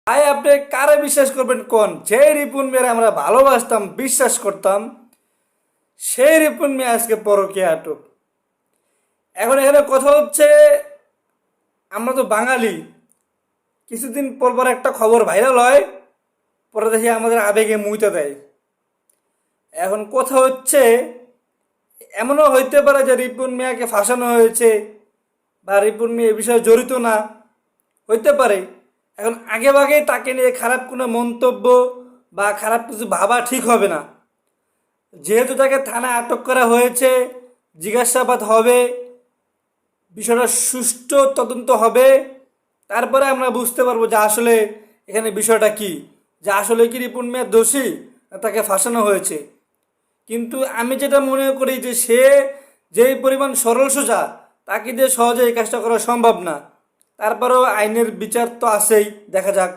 ভাই আপনি কারে বিশ্বাস করবেন কোন? যে রিপুন মিয়ার আমরা ভালোবাসতাম, বিশ্বাস করতাম, সেই রিপুন মিয়া আজকে পরকীয়া আটক। এখন এখানে কথা হচ্ছে, আমরা তো বাঙালি, কিছুদিন পর পর একটা খবর ভাইরাল হয়, পরে দেখি আমাদের আবেগে মুইতে দেয়। এখন কথা হচ্ছে, এমনও হইতে পারে যে রিপুন মিয়াকে ফাঁসানো হয়েছে বা রিপুন মিয়া এ বিষয়ে জড়িত না, হইতে পারে। এখন আগে ভাগে তাকে নিয়ে খারাপ কোনো মন্তব্য বা খারাপ কিছু ভাবা ঠিক হবে না। যেহেতু তাকে থানায় আটক করা হয়েছে, জিজ্ঞাসাবাদ হবে, বিষয়টা সুষ্ঠু তদন্ত হবে, তারপরে আমরা বুঝতে পারবো যে আসলে এখানে বিষয়টা কি, যে আসলে কি রিপন মিয়া দোষী না তাকে ফাঁসানো হয়েছে। কিন্তু আমি যেটা মনে করি যে সে যেই পরিমাণ সরল সোজা, তাকে দিয়ে সহজে এই কাজটা করা সম্ভব না। তারপরেও আইনের বিচার তো আছেই, দেখা যাক।